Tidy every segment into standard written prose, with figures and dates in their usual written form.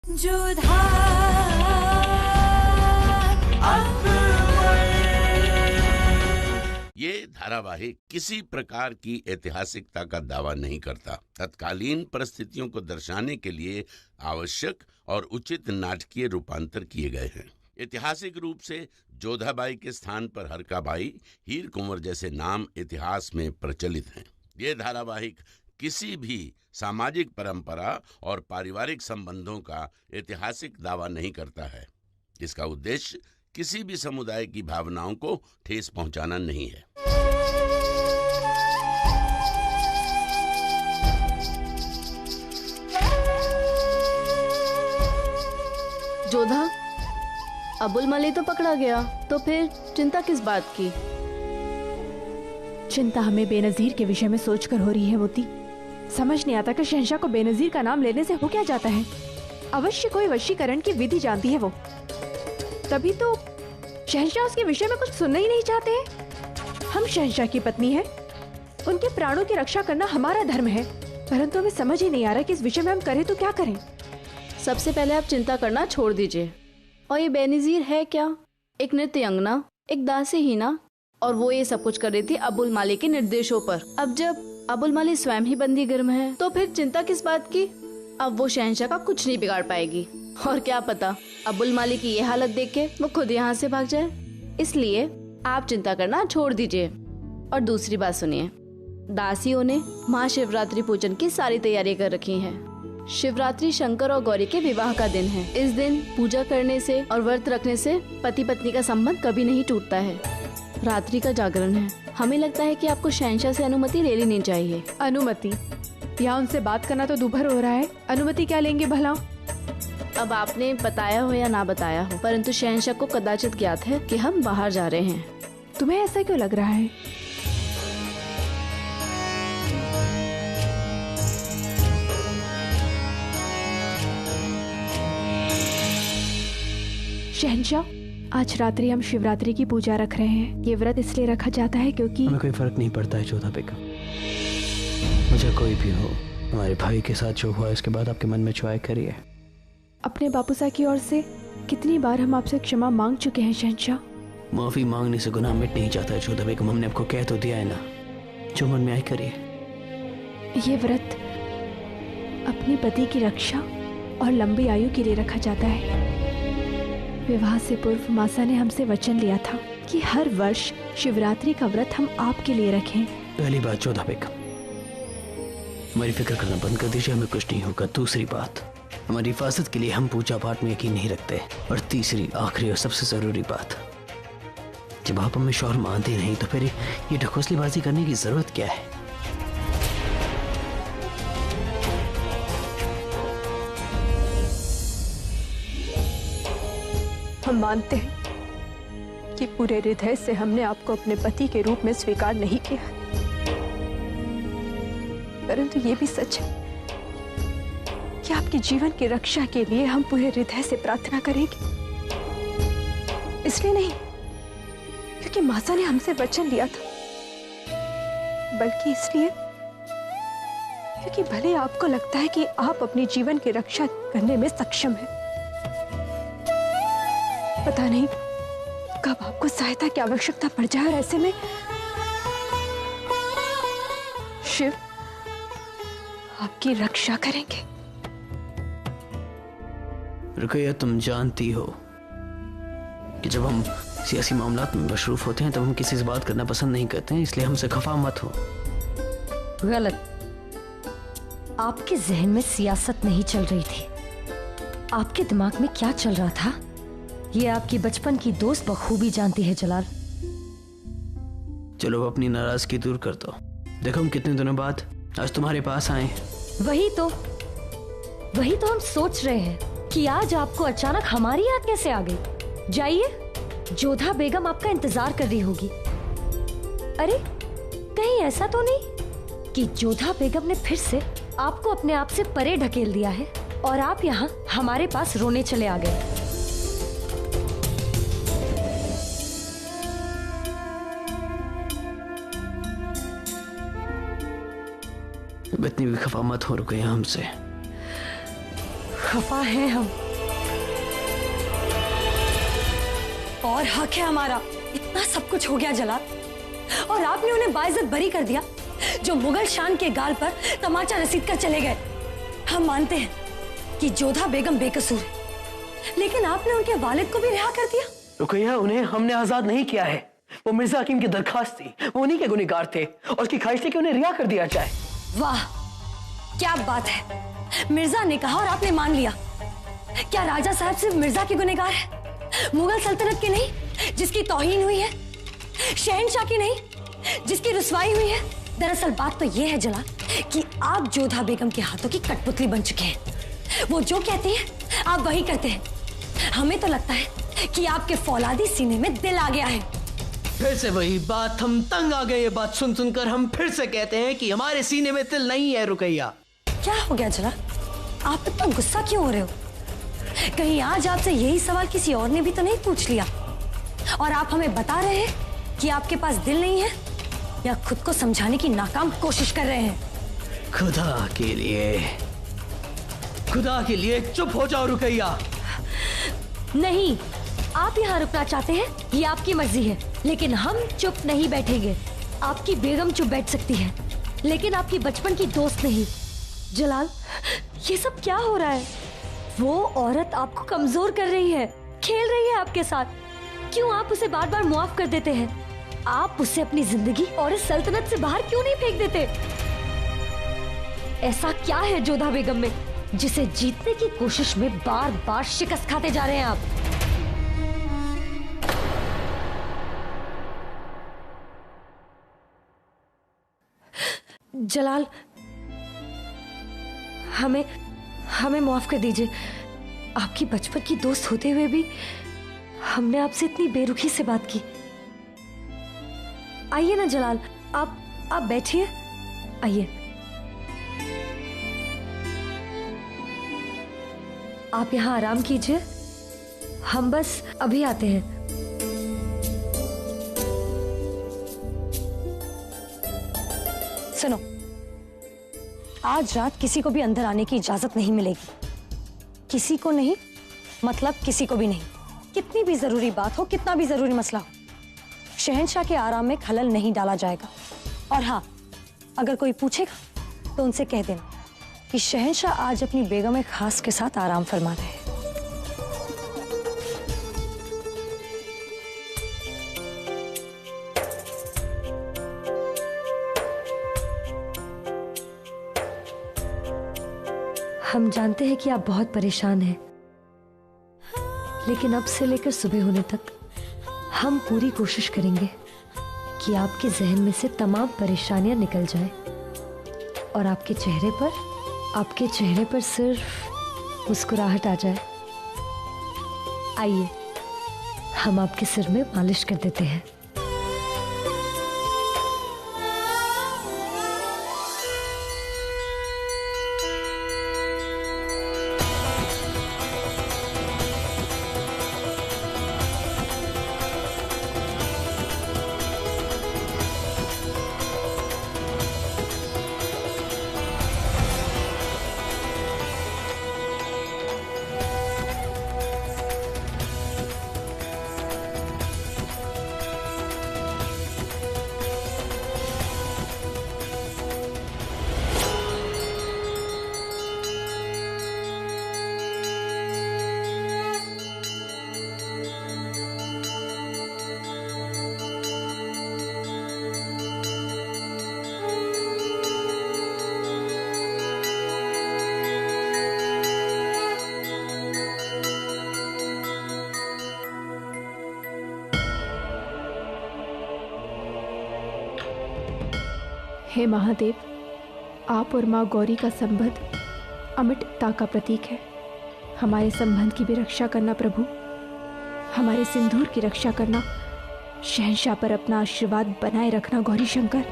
ये धारावाहिक किसी प्रकार की ऐतिहासिकता का दावा नहीं करता। तत्कालीन परिस्थितियों को दर्शाने के लिए आवश्यक और उचित नाटकीय रूपांतर किए गए हैं। ऐतिहासिक रूप से जोधाबाई के स्थान पर हरकाबाई, हीर कुंवर जैसे नाम इतिहास में प्रचलित हैं। ये धारावाहिक किसी भी सामाजिक परंपरा और पारिवारिक संबंधों का ऐतिहासिक दावा नहीं करता है। इसका उद्देश्य किसी भी समुदाय की भावनाओं को ठेस पहुंचाना नहीं है। जोधा, अबुल मलिक तो पकड़ा गया, तो फिर चिंता किस बात की? चिंता हमें बेनजीर के विषय में सोचकर हो रही है मोती। समझ नहीं आता कि शहंशाह को बेनजीर का नाम लेने से हो क्या जाता है। अवश्य कोई वशीकरण की विधि जानती है वो, तभी तो शहंशाह उसके विषय में कुछ सुनना ही नहीं चाहते हैं। हम शहंशाह की पत्नी है, उनके प्राणों की रक्षा करना हमारा धर्म है, परंतु हमें समझ ही नहीं आ रहा कि इस विषय में हम करें तो क्या करें। सबसे पहले आप चिंता करना छोड़ दीजिए। और ये बेनजीर है क्या? एक नृत्यंगना, एक दासी ही ना, और वो ये सब कुछ कर रही थी अबुल मालिक के निर्देशों पर। अब जब अबुल मालिक स्वयं ही बंदी गर्म है, तो फिर चिंता किस बात की? अब वो शहंशाह का कुछ नहीं बिगाड़ पाएगी, और क्या पता अबुल मालिक की ये हालत देख के वो खुद यहाँ से भाग जाए। इसलिए आप चिंता करना छोड़ दीजिए। और दूसरी बात सुनिए, दासियों ने महाशिवरात्रि पूजन की सारी तैयारी कर रखी है। शिवरात्रि शंकर और गौरी के विवाह का दिन है। इस दिन पूजा करने से और व्रत रखने से पति पत्नी का संबंध कभी नहीं टूटता है। रात्रि का जागरण है। हमें लगता है कि आपको शहंशाह से अनुमति ले लेनी चाहिए। अनुमति? यहाँ उनसे बात करना तो दोपहर हो रहा है, अनुमति क्या लेंगे भला? अब आपने बताया हो या ना बताया हो, परंतु शहंशाह को कदाचित ज्ञात है कि हम बाहर जा रहे हैं। तुम्हें ऐसा क्यों लग रहा है? शहंशाह, आज रात्रि हम शिवरात्रि की पूजा रख रहे हैं। ये व्रत इसलिए रखा जाता है क्योंकि हमें कोई फर्क नहीं पड़ता है जोधा बेगम, मुझे कोई भी हो। हमारे भाई के साथ जो हुआ इसके बाद आपके मन में जो आए करिए। अपने बापूसा की ओर से कितनी बार हम आपसे क्षमा मांग चुके हैं शहंशाह। माफी मांगने से गुनाह मिट नहीं जाता है जोधा बेगम, हमने आपको कह तो दिया है ना, जो मन में आए करिए। ये व्रत अपनी पति की रक्षा और लंबी आयु के लिए रखा जाता है। विवाह से पूर्व मासा ने हमसे वचन लिया था कि हर वर्ष शिवरात्रि का व्रत हम आपके लिए रखें। पहली बात जोधा बेगम, हमारी फिक्र करना बंद कर दीजिए, हमें कुछ नहीं होगा। दूसरी बात, हमारी हिफाजत के लिए हम पूजा पाठ में यकीन नहीं रखते। और तीसरी, आखिरी और सबसे जरूरी बात, जब आप हमें शौहर मानते नहीं तो फिर ये ढकोसलेबाजी करने की जरूरत क्या है? हम मानते हैं कि पूरे हृदय से हमने आपको अपने पति के रूप में स्वीकार नहीं किया, परंतु ये भी सच है कि आपके जीवन की रक्षा के लिए हम पूरे हृदय से प्रार्थना करेंगे। इसलिए नहीं क्योंकि मासा ने हमसे वचन लिया था, बल्कि इसलिए क्योंकि भले आपको लगता है कि आप अपने जीवन की रक्षा करने में सक्षम हैं, पता नहीं कब आपको सहायता की आवश्यकता पड़ जाए, और ऐसे में शिव आपकी रक्षा करेंगे। रुकैया, तुम जानती हो कि जब हम सियासी मामलात में मशरूफ होते हैं तब हम किसी से बात करना पसंद नहीं करते हैं, इसलिए हमसे खफा मत हो। गलत। आपके जहन में सियासत नहीं चल रही थी। आपके दिमाग में क्या चल रहा था ये आपकी बचपन की दोस्त बखूबी जानती है जलाल। चलो अपनी नाराजगी दूर कर दो। देखो हम कितने दिनों बाद आज तुम्हारे पास आए। वही तो हम सोच रहे हैं कि आज आपको अचानक हमारी याद कैसे आ गई। जाइए, जोधा बेगम आपका इंतजार कर रही होगी। अरे कहीं ऐसा तो नहीं कि जोधा बेगम ने फिर से आपको अपने आप से परे ढकेल दिया है और आप यहाँ हमारे पास रोने चले आ गए। इतनी भी खफा मत हो रुकैया हमसे। खफा हैं हम, और हक है हमारा। इतना सब कुछ हो गया जलाल, और आपने उन्हें बाइज्जत बरी कर दिया, जो मुगल शान के गाल पर तमाचा रसीद कर चले गए। हम मानते हैं कि जोधा बेगम बेकसूर है, लेकिन आपने उनके वालिद को भी रिहा कर दिया। रुकैया, उन्हें हमने आजाद नहीं किया है। वो मिर्जा हकीम की दरखास्त थी, वो उन्हीं के गुनहगार थे, और उसकी ख्वाहिश थी कि उन्हें रिहा कर दिया जाए। वाह, क्या बात है। मिर्जा ने कहा और आपने मान लिया। क्या राजा साहब सिर्फ मिर्जा के गुनहगार है, मुगल सल्तनत की नहीं जिसकी तौहीन हुई है, शहंशाह की नहीं जिसकी रुसवाई हुई है? दरअसल बात तो यह है जलाल कि आप जोधा बेगम के हाथों की कठपुतली बन चुके हैं। वो जो कहती है आप वही करते हैं। हमें तो लगता है कि आपके फौलादी सीने में दिल आ गया है। फिर से वही बात, हम तंग आ गए। ये बात सुन सुनकर हम फिर से कहते हैं कि हमारे सीने में दिल नहीं है। रुकैया, क्या हो गया जलाल, आप इतना गुस्सा क्यों हो रहे हो? कहीं आज आपसे यही सवाल किसी और ने भी तो नहीं पूछ लिया, और आप हमें बता रहे हैं कि आपके पास दिल नहीं है, या खुद को समझाने की नाकाम कोशिश कर रहे हैं? खुदा के लिए चुप हो जाओ रुकैया। नहीं, आप यहाँ रुकना चाहते हैं, ये आपकी मर्जी है, लेकिन हम चुप नहीं बैठेंगे। आपकी बेगम चुप बैठ सकती है, लेकिन आपकी बचपन की दोस्त नहीं। जलाल, ये सब क्या हो रहा है? वो औरत आपको कमजोर कर रही है, खेल रही है आपके साथ। क्यों आप उसे बार बार मुआफ कर देते हैं? आप उसे अपनी जिंदगी और इस सल्तनत से बाहर क्यों नहीं फेंक देते? ऐसा क्या है जोधा बेगम में जिसे जीतने की कोशिश में बार बार शिकस्त खाते जा रहे हैं आप? जलाल, हमें माफ कर दीजिए। आपकी बचपन की दोस्त होते हुए भी हमने आपसे इतनी बेरुखी से बात की। आइए ना जलाल, आप बैठिए, आइए। आप यहाँ आराम कीजिए, हम बस अभी आते हैं। सुनो, आज रात किसी को भी अंदर आने की इजाजत नहीं मिलेगी। किसी को नहीं, मतलब किसी को भी नहीं। कितनी भी जरूरी बात हो, कितना भी जरूरी मसला हो, शहंशाह के आराम में खलल नहीं डाला जाएगा। और हाँ, अगर कोई पूछेगा तो उनसे कह देना कि शहंशाह आज अपनी बेगम खास के साथ आराम फरमा रहे हैं। हम जानते हैं कि आप बहुत परेशान हैं, लेकिन अब से लेकर सुबह होने तक हम पूरी कोशिश करेंगे कि आपके जहन में से तमाम परेशानियां निकल जाएं और आपके चेहरे पर सिर्फ मुस्कुराहट आ जाए। आइए, हम आपके सिर में मालिश कर देते हैं। हे महादेव, आप और माँ गौरी का संबंध अमिटता का प्रतीक है। हमारे संबंध की भी रक्षा करना प्रभु, हमारे सिंदूर की रक्षा करना। शहंशाह पर अपना आशीर्वाद बनाए रखना गौरी शंकर।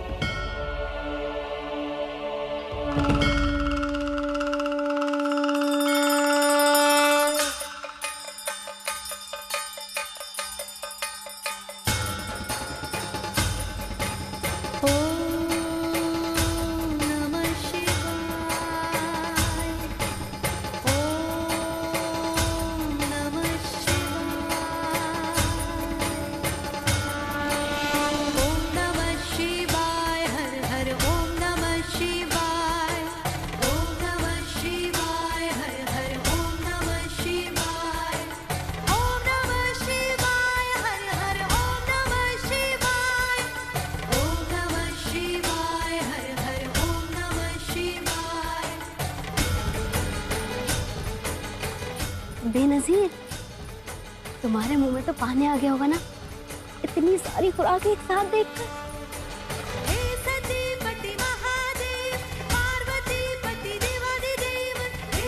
बेनजीर, तुम्हारे मुंह में तो पानी आ गया होगा ना, इतनी सारी खुराक एक साथ देखकर।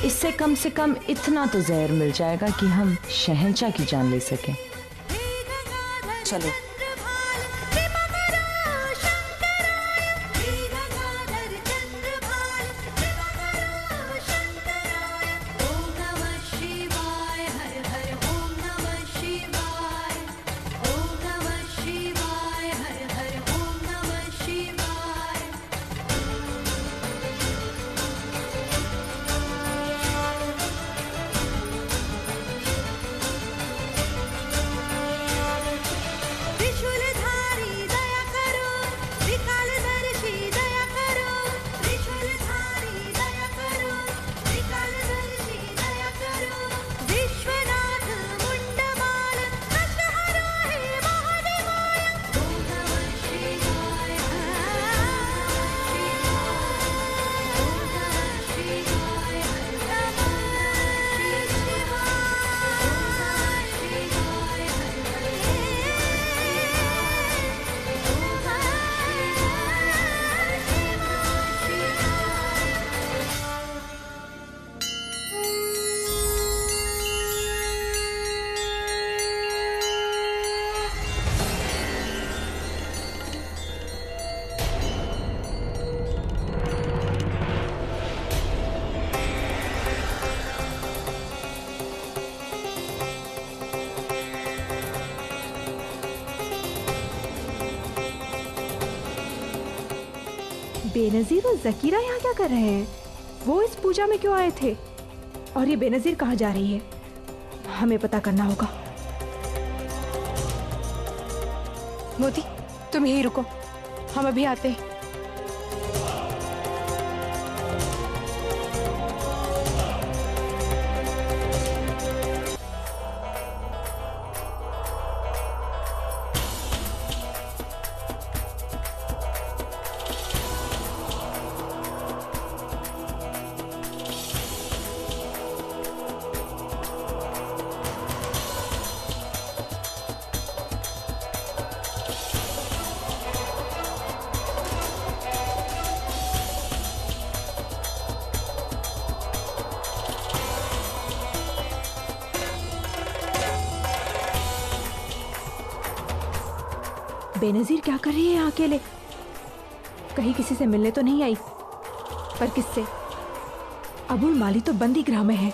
इससे कम से कम इतना तो जहर मिल जाएगा कि हम शहंशाह की जान ले सकें। चलो। बेनजीर और जकीरा यहाँ क्या कर रहे हैं? वो इस पूजा में क्यों आए थे? और ये बेनजीर कहाँ जा रही है? हमें पता करना होगा। मोती, तुम यहीं रुको, हम अभी आते हैं। बेनजीर क्या कर रही है यहाँ अकेले? कहीं किसी से मिलने तो नहीं आई? पर किससे? अबुल माली तो बंदी गृह में है।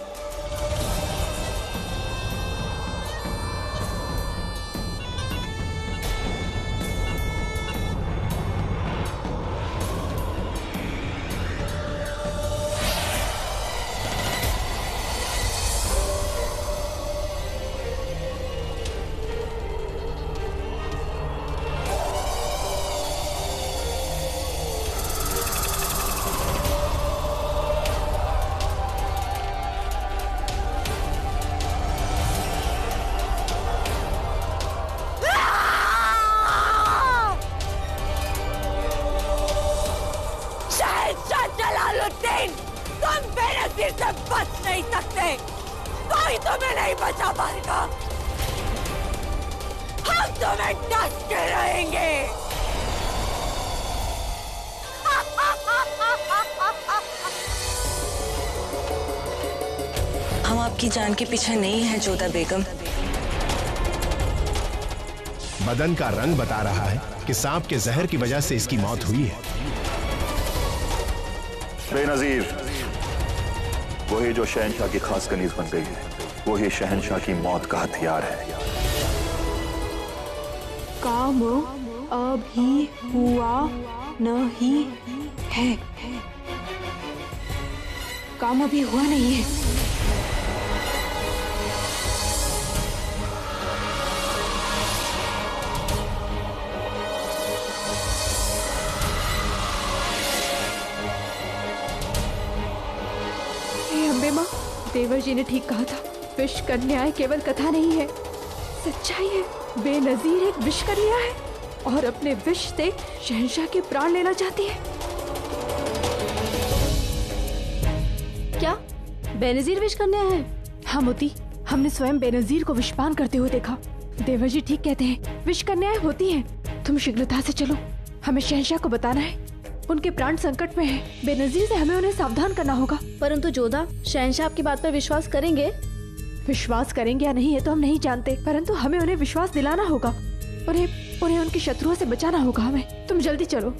तुम बेनजीर से बच नहीं सकते, कोई तुम्हें नहीं बचा पाएगा। हम तुम्हें डस के रहेंगे। हम आपकी जान के पीछे नहीं है जोधा बेगम। बदन का रंग बता रहा है कि सांप के जहर की वजह से इसकी मौत हुई है। बेनजीर, वही जो शहंशाह की खास कनीज बन गई है, वही शहंशाह की मौत का हथियार है। काम अभी हुआ नहीं है। काम अभी हुआ नहीं है। देवर जी ने ठीक कहा था, विष कन्याएं केवल कथा नहीं है, सच्चाई है। बेनजीर एक विष कन्या है और अपने विष से शहंशाह के प्राण लेना चाहती है। क्या बेनजीर विष कन्या है? हाँ मोती, हमने स्वयं बेनजीर को विषपान करते हुए देखा। देवर जी ठीक कहते हैं, विष कन्याएं होती हैं। तुम शीघ्रता से चलो, हमें शहंशाह को बताना है। उनके प्राण संकट में है। बेनजीर से हमें उन्हें सावधान करना होगा। परंतु जोधा, शहंशाह आपकी बात पर विश्वास करेंगे? विश्वास करेंगे या नहीं ये तो हम नहीं जानते, परंतु हमें उन्हें विश्वास दिलाना होगा। उन्हें उनके शत्रुओं से बचाना होगा हमें। तुम जल्दी चलो।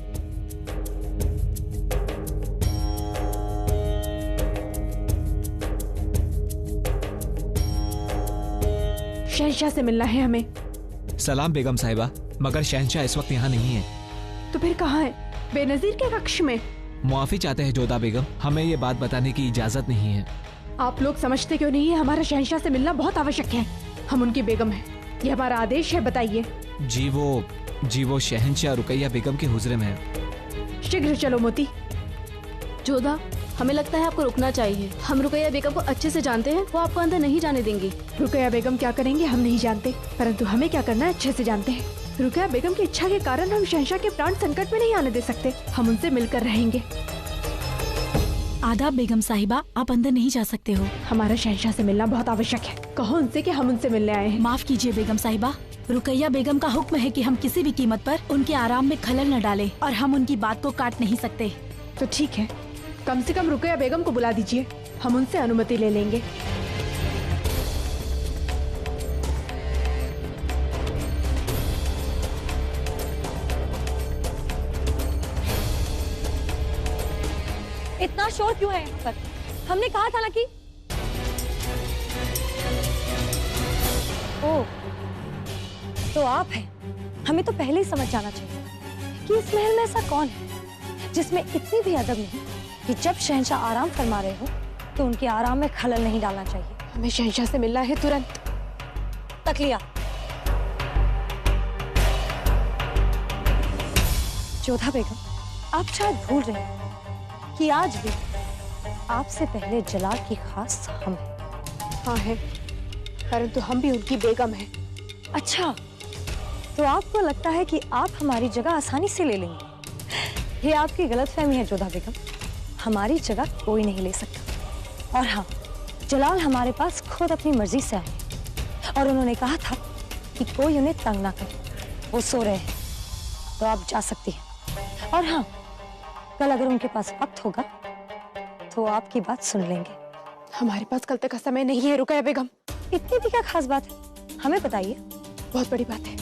शहंशाह से मिलना है हमें। सलाम बेगम साहिबा, मगर शहंशाह इस वक्त यहाँ नहीं है। तो फिर कहाँ है? बेनजीर के कक्ष में। मुआफी चाहते हैं जोधा बेगम, हमें ये बात बताने की इजाजत नहीं है। आप लोग समझते क्यों नहीं है? हमारा शहंशाह से मिलना बहुत आवश्यक है। हम उनकी बेगम हैं, ये हमारा आदेश है। बताइए। जी वो शहंशाह रुकैया बेगम के हुजरे में है। शीघ्र चलो मोती। जोधा, हमें लगता है आपको रुकना चाहिए। हम रुकैया बेगम को अच्छे से जानते हैं, वो आपको अंदर नहीं जाने देंगी। रुकैया बेगम क्या करेंगे हम नहीं जानते, परंतु हमें क्या करना है अच्छे से जानते हैं। रुकैया बेगम की इच्छा के कारण हम शहंशाह के प्राण संकट में नहीं आने दे सकते। हम उनसे मिलकर रहेंगे। आदाब बेगम साहिबा, आप अंदर नहीं जा सकते हो। हमारा शहंशाह से मिलना बहुत आवश्यक है। कहो उनसे कि हम उनसे मिलने आए हैं। माफ कीजिए बेगम साहिबा, रुकैया बेगम का हुक्म है कि हम किसी भी कीमत पर उनके आराम में खलल न डालें और हम उनकी बात को काट नहीं सकते। तो ठीक है, कम से कम रुकैया बेगम को बुला दीजिए, हम उनसे अनुमति ले लेंगे। इतना शोर क्यों है यहाँ पर? हमने कहा था ना कि ओह, तो आप हैं। हमें तो पहले ही समझ जाना चाहिए कि इस महल में ऐसा कौन है जिसमें इतनी भी अदब नहीं कि जब शहंशाह आराम फरमा रहे हो तो उनके आराम में खलल नहीं डालना चाहिए। हमें शहंशाह से मिलना है तुरंत। तकलिया, जोधा बेगम, आप शायद भूल रहे हैं कि आज भी आपसे पहले जलाल की खास हम हैं। हाँ है, परंतु हम भी उनकी बेगम हैं। अच्छा, तो आपको लगता है कि आप हमारी जगह आसानी से ले लेंगे? ये आपकी गलतफहमी है जोधा बेगम। हमारी जगह कोई नहीं ले सकता। और हाँ, जलाल हमारे पास खुद अपनी मर्जी से आए और उन्होंने कहा था कि कोई उन्हें तंग ना करे। वो सो रहे हैं, तो आप जा सकती हैं। और हाँ, कल अगर उनके पास वक्त होगा तो आपकी बात सुन लेंगे। हमारे पास कल तक का समय नहीं है रुकैया बेगम। इतनी भी क्या खास बात है, हमें बताइए। बहुत बड़ी बात है,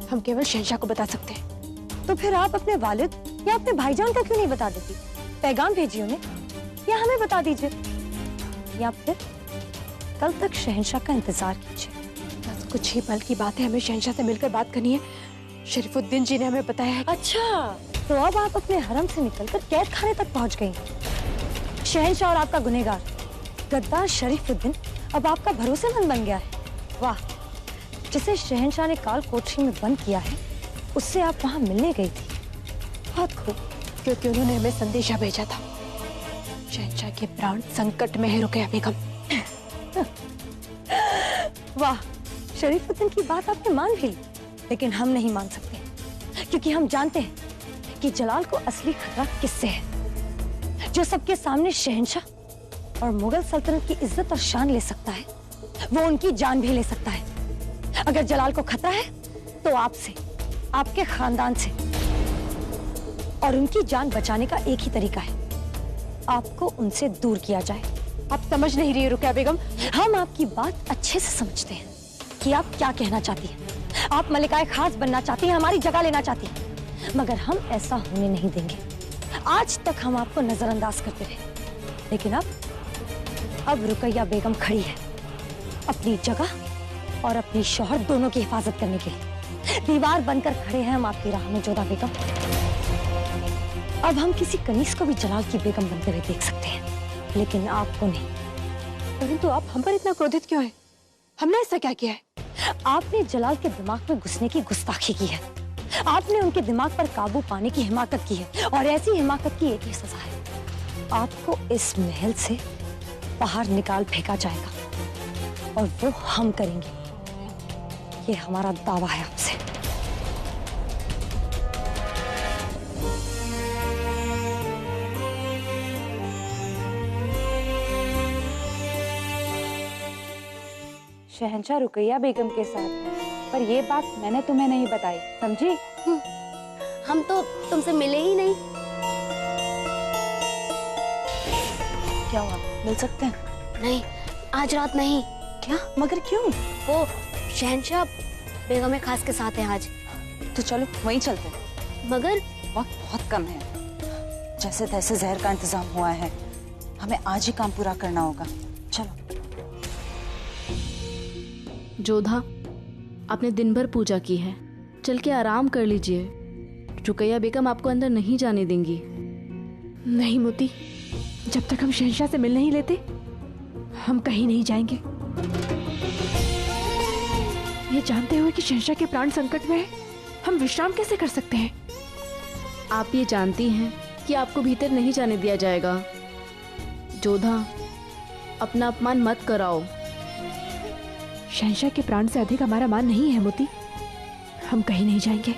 हम केवल शहंशाह को बता सकते हैं। तो फिर आप अपने वालिद या अपने भाईजान को क्यों नहीं बता देती? पैगाम भेजिए उन्हें या हमें बता दीजिए, या फिर कल तक शहंशाह का इंतजार कीजिए। बस कुछ ही पल की बात है, हमें शहंशाह से मिलकर बात करनी है। शरीफुद्दीन जी ने हमें बताया है। अच्छा, तो अब आप अपने हरम से निकलकर कैद खाने तक पहुंच गई। शहंशाह और आपका गुनहगार गद्दार शरीफुद्दीन अब आपका भरोसेमंद बन गया है। वाह, जिसे शहंशाह ने काल कोठरी में बंद किया है उससे आप वहां मिलने गई थी। बहुत खूब, क्योंकि उन्होंने हमें संदेशा भेजा था। शहंशाह के प्राण संकट में है रुकैया बेगम। वाह, शरीफुद्दीन की बात आपने मान भी ली, लेकिन हम नहीं मान सकते क्योंकि हम जानते हैं कि जलाल को असली खतरा किससे है। जो सबके सामने शहंशाह और मुगल सल्तनत की इज्जत और शान ले सकता है, वो उनकी जान भी ले सकता है। अगर जलाल को खतरा है तो आपसे, आपके खानदान से, और उनकी जान बचाने का एक ही तरीका है, आपको उनसे दूर किया जाए। आप समझ नहीं रही रुकैया बेगम। हम आपकी बात अच्छे से समझते हैं कि आप क्या कहना चाहती हैं। आप मलिकाए खास बनना चाहती हैं, हमारी जगह लेना चाहती हैं, मगर हम ऐसा होने नहीं देंगे। आज तक हम आपको नजरअंदाज करते रहे, लेकिन अब रुकैया बेगम खड़ी है अपनी जगह और अपनी शौहर दोनों की हिफाजत करने के लिए। दीवार बनकर खड़े हैं हम आपकी राह में जोधा बेगम। अब हम किसी कनीज को भी जलाल की बेगम बनते हुए देख सकते हैं, लेकिन आपको नहीं। परंतु आप हम पर इतना क्रोधित क्यों हैं? हमने ऐसा क्या किया है? आपने जलाल के दिमाग में घुसने की गुस्ताखी की है। आपने उनके दिमाग पर काबू पाने की हिमाकत की है, और ऐसी हिमाकत की एक ही सजा है, आपको इस महल से बाहर निकाल फेंका जाएगा, और वो हम करेंगे। ये हमारा दावा है आपसे। शहंशाह रुकैया बेगम के साथ है, पर ये बात मैंने तुम्हें नहीं बताई, समझी? हम तो तुमसे मिले ही नहीं। क्या हुआ, मिल सकते हैं? नहीं, आज रात नहीं। क्या? मगर क्यों? वो शहंशाह बेगम खास के साथ है आज। तो चलो वहीं चलते हैं। मगर वक्त बहुत कम है, जैसे तैसे जहर का इंतजाम हुआ है, हमें आज ही काम पूरा करना होगा। चलो। जोधा, आपने दिन भर पूजा की है, चल के आराम कर लीजिए। रुकैया बेगम आपको अंदर नहीं जाने देंगी। नहीं मोती, जब तक हम शहंशाह से मिल नहीं लेते हम कहीं नहीं जाएंगे। ये जानते हुए कि शहंशाह के प्राण संकट में है, हम विश्राम कैसे कर सकते हैं? आप ये जानती हैं कि आपको भीतर नहीं जाने दिया जाएगा। जोधा, अपना अपमान मत कराओ। शहंशाह के प्राण से अधिक हमारा मान नहीं है मोती, हम कहीं नहीं जाएंगे।